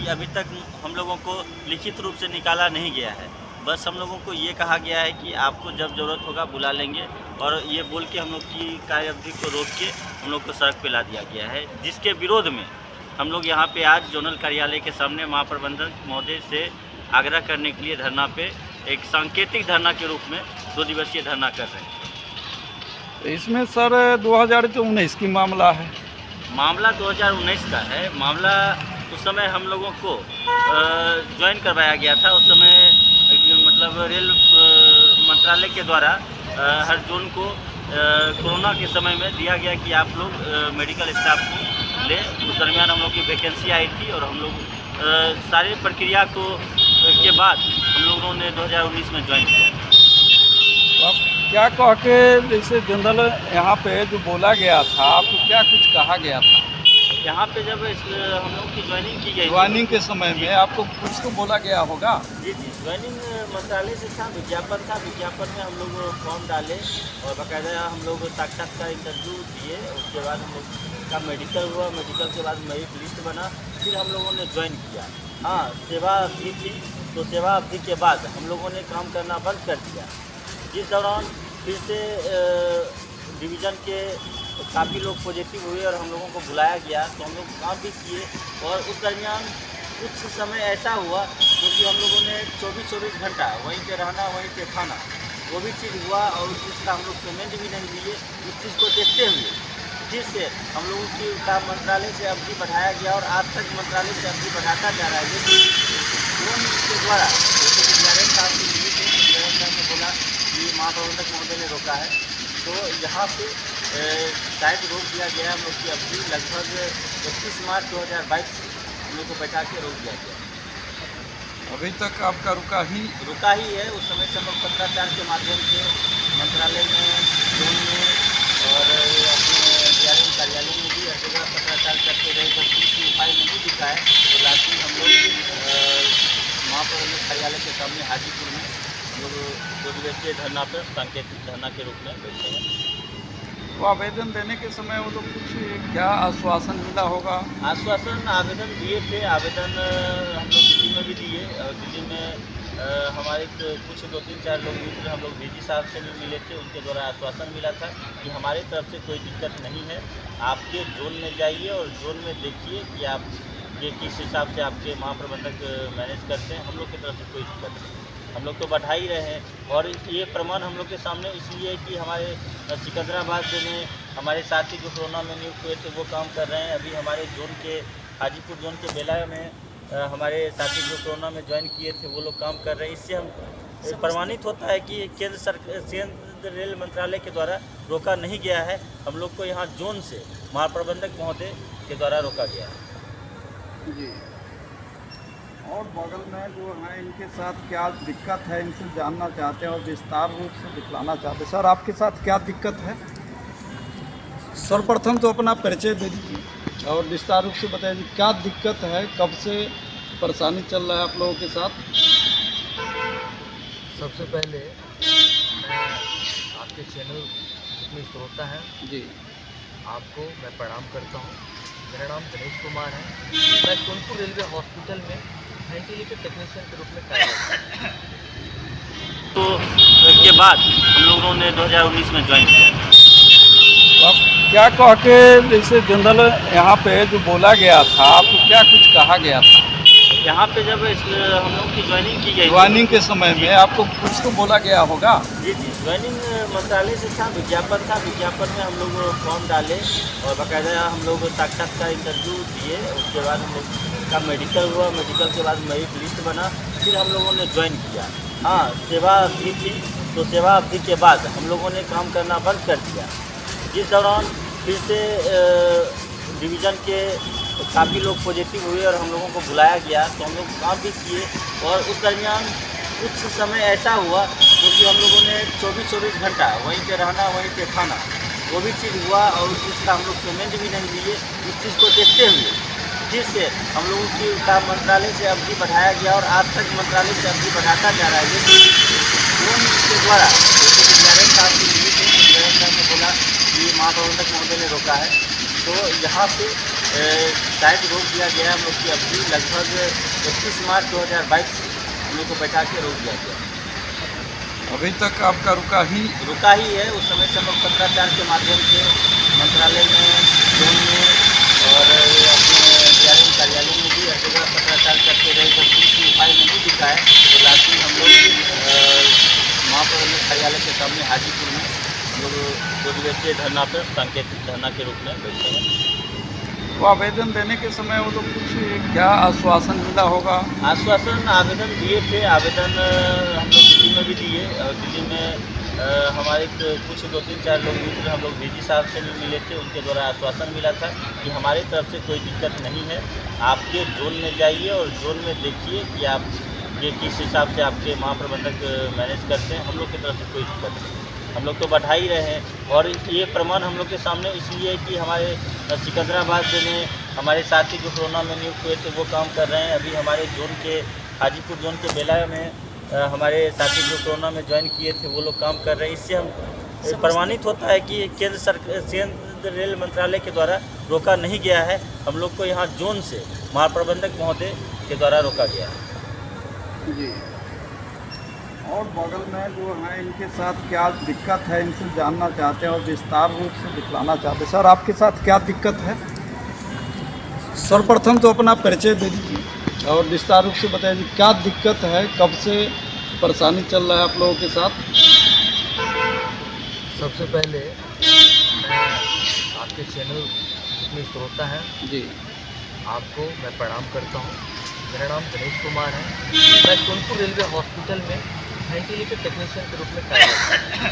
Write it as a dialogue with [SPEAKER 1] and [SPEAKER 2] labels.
[SPEAKER 1] कि अभी तक हम लोगों को लिखित रूप से निकाला नहीं गया है। बस हम लोगों को ये कहा गया है कि आपको जब ज़रूरत होगा बुला लेंगे, और ये बोल के हम लोग की कार्य अवधि को रोक के हम लोग को सड़क पे ला दिया गया है, जिसके विरोध में हम लोग यहाँ पे आज जोनल कार्यालय के सामने महाप्रबंधक महोदय से आग्रह करने के लिए धरना पे एक सांकेतिक धरना के रूप में 2 दिवसीय धरना कर रहे हैं।
[SPEAKER 2] इसमें सर 2019 की मामला है।
[SPEAKER 1] मामला 2019 का है। मामला उस समय हम लोगों को ज्वाइन करवाया गया था। उस समय मतलब रेल मंत्रालय के द्वारा हर जोन को कोरोना के समय में दिया गया कि आप लोग मेडिकल स्टाफ को ले। उस दरमियान हम लोग की वैकेंसी आई थी और हम लोग सारी प्रक्रिया के बाद हम लोगों ने 2019 में ज्वाइन किया।
[SPEAKER 2] तो आप क्या कह के जैसे जनरल यहाँ पे जो बोला गया था, आपको क्या कुछ कहा गया था?
[SPEAKER 1] यहाँ पे जब हम लोग की ज्वाइनिंग की गई,
[SPEAKER 2] ज्वाइनिंग के समय में आपको कुछ तो बोला गया होगा?
[SPEAKER 1] जी, ज्वाइनिंग मंत्रालय से था, विज्ञापन था। विज्ञापन में हम लोग फॉर्म डाले और बाकायदा हम लोग साक्षात्कार इंटरव्यू दिए। उसके बाद हम लोग का मेडिकल हुआ। मेडिकल के बाद मेरिट लिस्ट बना, फिर हम लोगों ने ज्वाइन किया। हाँ, सेवा अवधि थी, तो सेवा अवधि के बाद हम लोगों ने काम करना बंद कर दिया। जिस दौरान फिर से डिवीज़न के काफ़ी लोग पॉजिटिव हुए और हम लोगों को बुलाया गया, तो हम लोग काम भी किए। और उस दरमियान कुछ समय ऐसा हुआ क्योंकि हम लोगों ने 24 घंटा वहीं पे रहना, वहीं पे खाना, वो भी चीज़ हुआ और उस चीज़ का हम लोग पेमेंट भी नहीं लिए। उस चीज़ को देखते हुए जिससे हम लोगों की काम मंत्रालय से अवधि बढ़ाया गया और आज तक मंत्रालय से अवधि बढ़ाता जा रहा है। लेकिन जोन के द्वारा जैसे कि DRM साहब की मिली थी, DRM साहब ने बोला कि महाप्रबंधक महोदय ने रोका है, तो यहाँ पे शायद रोक दिया गया। हम लोग की अवधि लगभग 31 मार्च 2022 हम लोग को बैठा के रोक दिया गया।
[SPEAKER 2] अभी तक आपका रुका ही
[SPEAKER 1] है। उस समय से हम लोग पत्राचार के माध्यम से मंत्रालय में, जोन में और अपने DRM कार्यालय में भी हर जगह पत्राचार करते रहे। जब कोई उपाय नहीं दिखा है तो लास्ट हम लोग महाप्रबंधक कार्यालय के सामने हाजीपुर में हम लोग 2 दिवसीय धरना पर सांकेतिक धरना के रूप में बैठे हैं।
[SPEAKER 2] तो आवेदन देने के समय वो लोग कुछ क्या आश्वासन मिला होगा?
[SPEAKER 1] आश्वासन आवेदन दिए थे। आवेदन हम लोग दिल्ली में भी दिए और दिल्ली में हमारे कुछ 2-3-4 लोग मित्र हम लोग DG साहब से भी मिले थे। उनके द्वारा आश्वासन मिला था कि हमारे तरफ से कोई दिक्कत नहीं है, आपके जोन में जाइए और जोन में देखिए कि आप ये किस हिसाब से आपके महाप्रबंधक मैनेज करते हैं। हम लोग की तरफ से कोई दिक्कत नहीं, हम लोग तो बढ़ा ही रहे हैं। और ये प्रमाण हम लोग के सामने इसलिए कि हमारे सिकंदराबाद में हमारे साथी जो कोरोना में नियुक्त हुए थे वो काम कर रहे हैं। अभी हमारे जोन के हाजीपुर जोन के बेला में हमारे साथी जो कोरोना में ज्वाइन किए थे वो लोग काम कर रहे हैं। इससे हम प्रमाणित होता है कि केंद्र रेल मंत्रालय के द्वारा रोका नहीं गया है। हम लोग को यहाँ जोन से महाप्रबंधक महोदय के द्वारा रोका गया है।
[SPEAKER 2] जी। और बगल में जो है इनके साथ क्या दिक्कत है, इनसे जानना चाहते हैं और विस्तार रूप से दिखलाना चाहते हैं। सर, आपके साथ क्या दिक्कत है? सर्वप्रथम तो अपना परिचय दे दीजिए और विस्तार रूप से बताइए क्या दिक्कत है, कब से परेशानी चल रहा है आप लोगों के साथ?
[SPEAKER 3] सबसे पहले मैं आपके चैनल जितने श्रोता हैं
[SPEAKER 2] जी,
[SPEAKER 3] आपको मैं प्रणाम करता हूं। मेरा नाम गणेश कुमार है। मैं सोनपुर रेलवे हॉस्पिटल में वेंटिलेटर टेक्नीशियन के रूप में कार्यरत हूं।
[SPEAKER 1] तो के बाद हम लोगों ने 2019 में ज्वाइन किया।
[SPEAKER 2] तो आप क्या कह के जैसे जनरल यहाँ पे जो बोला गया था, आपको क्या कुछ कहा गया था?
[SPEAKER 1] यहाँ पे जब हम लोग की ज्वाइनिंग की गई,
[SPEAKER 2] ज्वाइनिंग के समय में आपको कुछ तो बोला गया होगा?
[SPEAKER 1] जी, ज्वाइनिंग मंत्रालय से था, विज्ञापन था। विज्ञापन में हम लोग फॉर्म डाले और बाकायदा हम लोग साक्षात्कार इंटरव्यू दिए। उसके बाद हम लोग का मेडिकल हुआ। मेडिकल के बाद मेरिट लिस्ट बना, फिर हम लोगों ने ज्वाइन किया। हाँ, सेवा अवधि थी, तो सेवा अवधि के बाद हम लोगों ने काम करना बंद कर दिया। जिस दौरान फिर से डिवीज़न के काफ़ी लोग पॉजिटिव हुए और हम लोगों को बुलाया गया, तो हम लोग काम भी किए। और उस दरमियान कुछ समय ऐसा हुआ क्योंकि हम लोगों ने 24 घंटा वहीं पे रहना, वहीं पे खाना, वो भी चीज़ हुआ और उस चीज़ का हम लोग पेमेंट भी नहीं लिए। उस चीज़ को देखते हुए जिससे हम लोगों की काम मंत्रालय से अवधि बढ़ाया गया और आज तक मंत्रालय से अवधि बढ़ाता जा रहा है। लेकिन जोन के द्वारा जैसे कि DRM साहब की मिली थी, DRM साहब ने बोला कि महाप्रबंधक महोदय ने रोका है, तो यहाँ पे शायद रोक दिया गया हम लोग की अवधि लगभग 21 मार्च 2022 हम लोग को बैठा के रोक दिया गया।
[SPEAKER 2] अभी तक आपका रुका ही
[SPEAKER 1] है। उस समय से हम लोग पत्राचार के माध्यम से मंत्रालय में, जोन में और अपने DRM कार्यालय में भी हर जगह पत्राचार करते रहे। जब कोई उपाय नहीं दिखा है तो लास्ट में हम लोग महाप्रबंधक कार्यालय के सामने हाजीपुर में हम लोग 2 दिवसीय धरना पर सांकेतिक धरना के रूप में बैठे हैं।
[SPEAKER 2] तो आवेदन देने के समय वो लोग कुछ क्या आश्वासन मिला होगा?
[SPEAKER 1] आवेदन दिए थे। आवेदन हम लोग दिल्ली में भी दिए और दिल्ली में हमारे कुछ 2-3-4 लोग मित्र हम लोग DG साहब से भी मिले थे। उनके द्वारा आश्वासन मिला था कि हमारी तरफ से कोई दिक्कत नहीं है, आपके जोन में जाइए और जोन में देखिए कि आप ये किस हिसाब से आपके महाप्रबंधक मैनेज करते हैं। हम लोग की तरफ से कोई दिक्कत नहीं, हम लोग तो बढ़ा ही रहे हैं। और ये प्रमाण हम लोग के सामने इसलिए है कि हमारे सिकंदराबाद में हमारे साथी जो कोरोना में नियुक्त हुए थे वो काम कर रहे हैं। अभी हमारे जोन के हाजीपुर जोन के बेला में हमारे साथी जो कोरोना में ज्वाइन किए थे वो लोग काम कर रहे हैं। इससे हम प्रमाणित होता है कि केंद्र रेल मंत्रालय के द्वारा रोका नहीं गया है, हम लोग को यहाँ जोन से महाप्रबंधक महोदय के द्वारा रोका गया है।
[SPEAKER 2] जी। और बगल में जो हैं इनके साथ क्या दिक्कत है, इनसे जानना चाहते हैं और विस्तार रूप से दिखलाना चाहते हैं। सर आपके साथ क्या दिक्कत है? सर्वप्रथम तो अपना परिचय दे दीजिए और विस्तार रूप से बताइए क्या दिक्कत है, कब से परेशानी चल रहा है आप लोगों के साथ।
[SPEAKER 3] सबसे पहले मैं आपके चैनल जितने श्रोता हैं
[SPEAKER 2] जी
[SPEAKER 3] आपको मैं प्रणाम करता हूँ। मेरा नाम गणेश कुमार है। मैं सोनपुर रेलवे हॉस्पिटल में वेंटिलेटर टेक्नीशियन के रूप में कार्यरत हूँ।